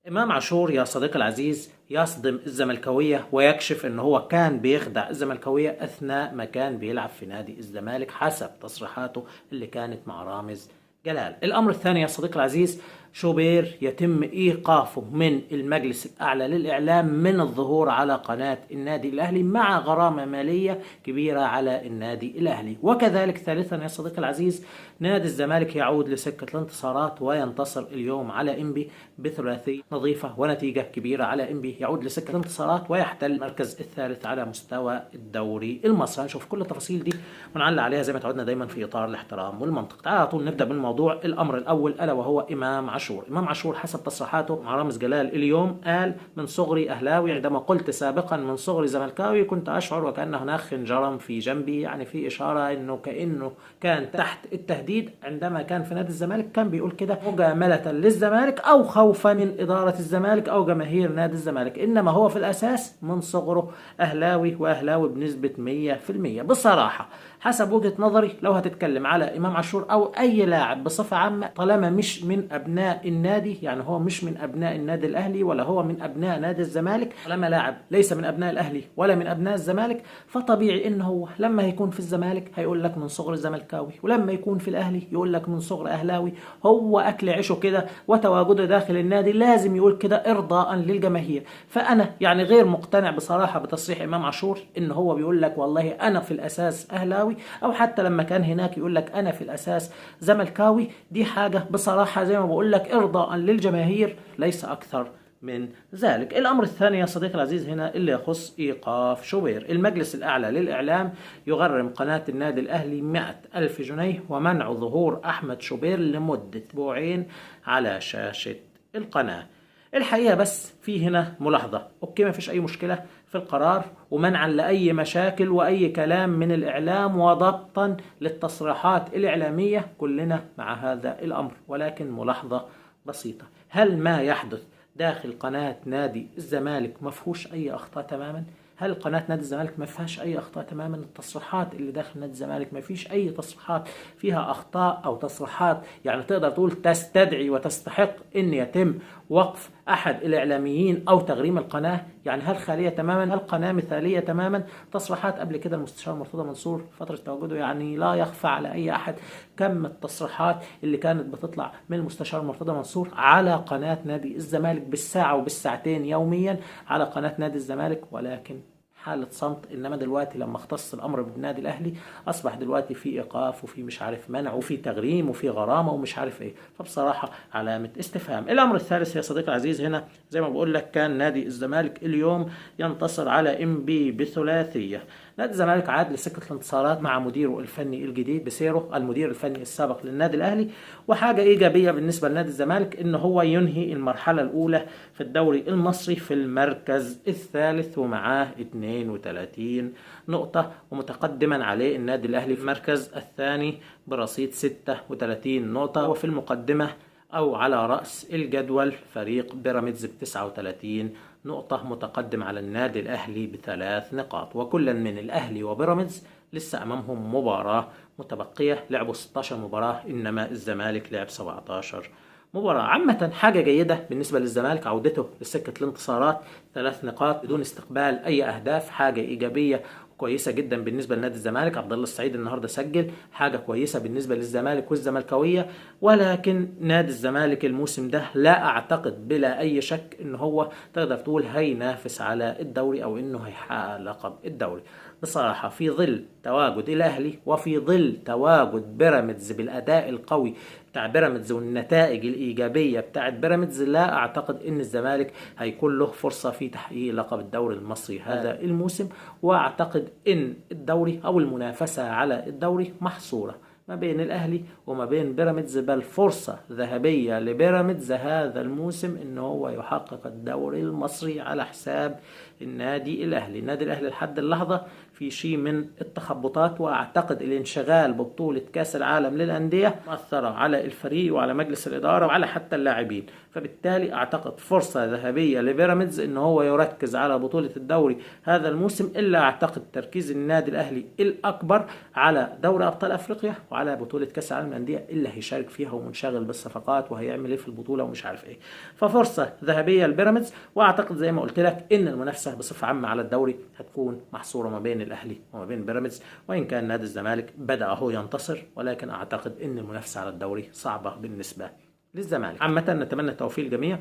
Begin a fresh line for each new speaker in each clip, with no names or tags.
إمام عاشور يا صديقي العزيز يصدم الزملكاوية ويكشف إن هو كان بيخدع الزملكاوية أثناء ما كان بيلعب في نادي الزمالك حسب تصريحاته اللي كانت مع رامز جلال. الأمر الثاني يا صديقي العزيز، شوبير يتم إيقافه من المجلس الأعلى للإعلام من الظهور على قناة النادي الأهلي مع غرامة مالية كبيرة على النادي الأهلي. وكذلك ثالثا يا صديقي العزيز، نادي الزمالك يعود لسكة الانتصارات وينتصر اليوم على إنبي بثلاثية نظيفة ونتيجة كبيرة على إنبي، يعود لسكة الانتصارات ويحتل المركز الثالث على مستوى الدوري المصري. هنشوف كل التفاصيل دي ونعلق عليها زي ما تعودنا دايما في إطار الاحترام والمنطق. تعالى على طول نبدأ بالموضوع. الأمر الأول ألا وهو إمام عاشور. إمام عاشور حسب تصريحاته مع رامز جلال اليوم قال: من صغري أهلاوي، عندما قلت سابقا من صغري زملكاوي كنت أشعر وكأن هناك خنجرا في جنبي، يعني في إشارة إنه كأنه كان تحت التهديد عندما كان في نادي الزمالك. كان بيقول كده مجاملة للزمالك أو خوفا من إدارة الزمالك أو جماهير نادي الزمالك، إنما هو في الأساس من صغره أهلاوي، وأهلاوي بنسبة 100%. بصراحة حسب وجهة نظري، لو هتتكلم على إمام عاشور أو أي لاعب بصفة عامة، طالما مش من أبناء النادي، يعني هو مش من أبناء النادي الأهلي ولا هو من أبناء نادي الزمالك، طالما لاعب ليس من أبناء الأهلي ولا من أبناء الزمالك، فطبيعي إن هو لما يكون في الزمالك هيقول لك من صغر زملكاوي، ولما يكون في الأهلي يقول لك من صغر أهلاوي. هو أكل عيشه كده وتواجده داخل النادي لازم يقول كده إرضاء للجماهير. فأنا يعني غير مقتنع بصراحة بتصريح إمام عاشور إن هو بيقول لك والله أنا في الأساس أهلاوي، أو حتى لما كان هناك يقول لك أنا في الأساس زملكاوي. دي حاجة بصراحة زي ما بقول لك إرضاء للجماهير، ليس أكثر من ذلك. الأمر الثاني يا صديقي العزيز هنا اللي يخص إيقاف شوبير. المجلس الأعلى للإعلام يغرم قناة النادي الأهلي 100,000 جنيه ومنع ظهور أحمد شوبير لمدة أسبوعين على شاشة القناة. الحقيقة بس في هنا ملاحظة، أوكي ما فيش أي مشكلة في القرار، ومنعا لأي مشاكل وأي كلام من الإعلام وضبطا للتصريحات الإعلامية، كلنا مع هذا الأمر، ولكن ملاحظة بسيطة: هل ما يحدث داخل قناة نادي الزمالك ما فيهوش أي أخطاء تماما؟ هل قناة نادي الزمالك ما فيهاش أي أخطاء تماما؟ التصريحات اللي داخل نادي الزمالك ما فيش أي تصريحات فيها أخطاء أو تصريحات يعني تقدر تقول تستدعي وتستحق أن يتم وقف أحد الإعلاميين أو تغريم القناة. يعني هل خالية تماما؟ هل قناة مثالية تماما؟ تصريحات قبل كده المستشار مرتضى منصور فترة تواجده، يعني لا يخفى على أي أحد كم التصريحات اللي كانت بتطلع من المستشار مرتضى منصور على قناة نادي الزمالك بالساعة وبالساعتين يوميا على قناة نادي الزمالك، ولكن حالة صمت. انما دلوقتي لما اختص الامر بالنادي الاهلي اصبح دلوقتي في ايقاف وفي مش عارف منع وفي تغريم وفي غرامه ومش عارف ايه، فبصراحه علامه استفهام. الامر الثالث يا صديقي العزيز هنا زي ما بقول لك، كان نادي الزمالك اليوم ينتصر على انبي بثلاثيه. نادي الزمالك عاد لسكه الانتصارات مع مديره الفني الجديد بسيرو، المدير الفني السابق للنادي الاهلي. وحاجه ايجابيه بالنسبه لنادي الزمالك ان هو ينهي المرحله الاولى في الدوري المصري في المركز الثالث ومعاه 32 نقطة، ومتقدما عليه النادي الأهلي في المركز الثاني برصيد 36 نقطة، وفي المقدمة أو على رأس الجدول فريق بيراميدز ب39 نقطة، متقدم على النادي الأهلي ب3 نقاط. وكلا من الأهلي وبيراميدز لسه أمامهم مباراة متبقية، لعبوا 16 مباراة إنما الزمالك لعب 17 مباراة. عامة حاجة جيدة بالنسبة للزمالك عودته لسكة الانتصارات، 3 نقاط بدون استقبال أي أهداف، حاجة إيجابية كويسة جدا بالنسبة لنادي الزمالك. عبد الله السعيد النهارده سجل، حاجة كويسة بالنسبة للزمالك والزملكاوية. ولكن نادي الزمالك الموسم ده لا أعتقد بلا أي شك إن هو تقدر تقول هينافس على الدوري أو إنه هيحقق لقب الدوري. بصراحة في ظل تواجد الأهلي وفي ظل تواجد بيراميدز بالأداء القوي بتاع بيراميدز والنتائج الإيجابية بتاعت بيراميدز، لا أعتقد إن الزمالك هيكون له فرصة في تحقيق لقب الدوري المصري هذا الموسم. وأعتقد إن الدوري أو المنافسة على الدوري محصورة ما بين الأهلي وما بين بيراميدز، بل فرصة ذهبية لبيراميدز هذا الموسم إن هو يحقق الدوري المصري على حساب النادي الأهلي. النادي الأهلي لحد اللحظة في شيء من التخبطات، واعتقد الانشغال ببطولة كاس العالم للأندية مؤثرة على الفريق وعلى مجلس الإدارة وعلى حتى اللاعبين. فبالتالي اعتقد فرصة ذهبية لبيراميدز ان هو يركز على بطولة الدوري هذا الموسم، الا اعتقد تركيز النادي الاهلي الاكبر على دوري ابطال افريقيا وعلى بطولة كاس العالم للأندية اللي هيشارك فيها ومنشغل بالصفقات وهيعمل ايه في البطولة ومش عارف ايه. ففرصة ذهبية لبيراميدز، واعتقد زي ما قلت لك ان المنافسة بصفة عامة على الدوري هتكون محصورة ما بين الاهلي وما بين بيراميدز، وان كان نادي الزمالك بدأ هو ينتصر، ولكن اعتقد ان المنافسة على الدوري صعبة بالنسبة للزمالك. عامة نتمنى التوفيق للجميع،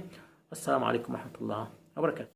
والسلام عليكم ورحمة الله وبركاته.